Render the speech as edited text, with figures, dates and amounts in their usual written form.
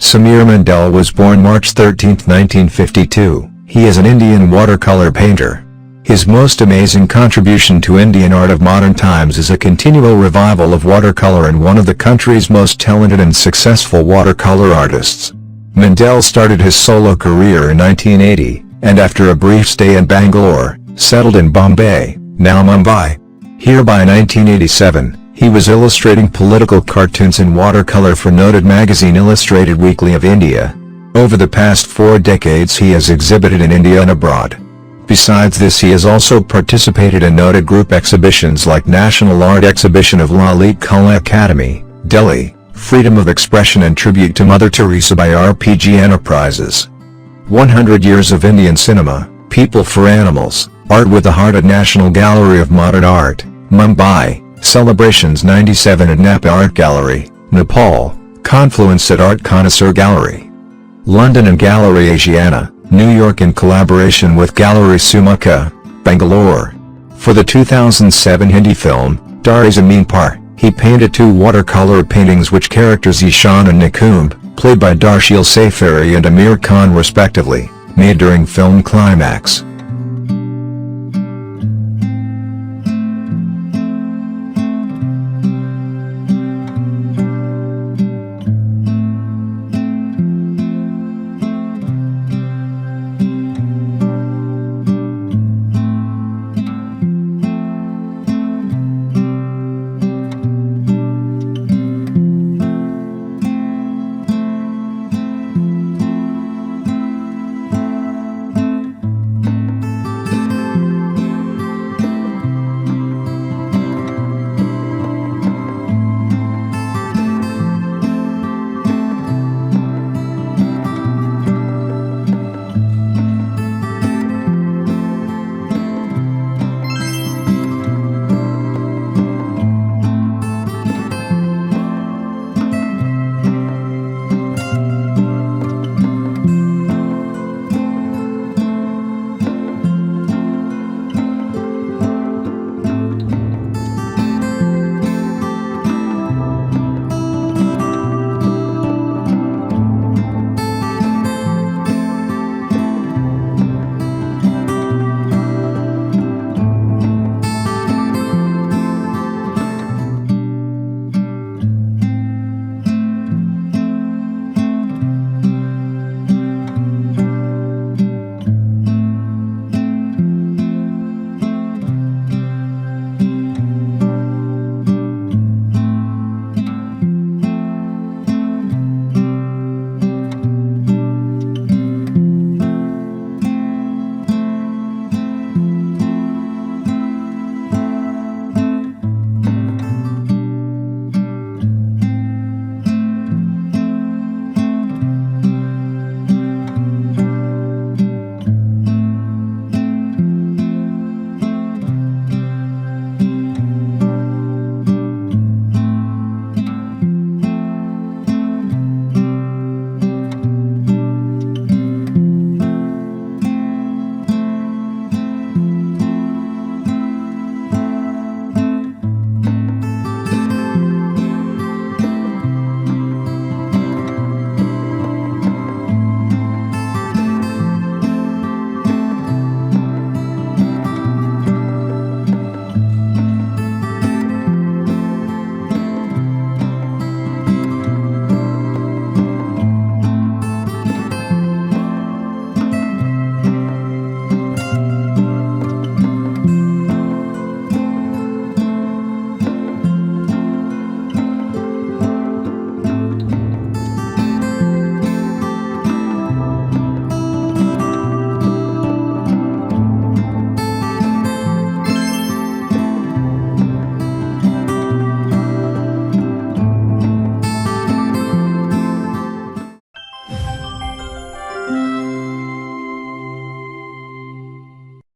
Samir Mondal was born March 13, 1952. He is an Indian watercolor painter. His most amazing contribution to Indian art of modern times is a continual revival of watercolor and one of the country's most talented and successful watercolor artists. Mondal started his solo career in 1980, and after a brief stay in Bangalore, settled in Bombay, now Mumbai. Here by 1987, he was illustrating political cartoons in watercolor for noted magazine Illustrated Weekly of India. Over the past 4 decades he has exhibited in India and abroad. Besides this, he has also participated in noted group exhibitions like National Art Exhibition of Lalit Kala Akademi, Delhi, Freedom of Expression and Tribute to Mother Teresa by RPG Enterprises. 100 Years of Indian Cinema, People for Animals, Art with the Heart at National Gallery of Modern Art, Mumbai, Celebrations 97 at Napa Art Gallery, Nepal, Confluence at Art Connoisseur Gallery, London and Gallery Asiana, New York in collaboration with Gallery Sumukha, Bangalore. For the 2007 Hindi film, Dar Zameen Par, he painted 2 watercolor paintings which characters Ishan and Nikumb, played by Darshil Safari and Amir Khan respectively, made during film climax.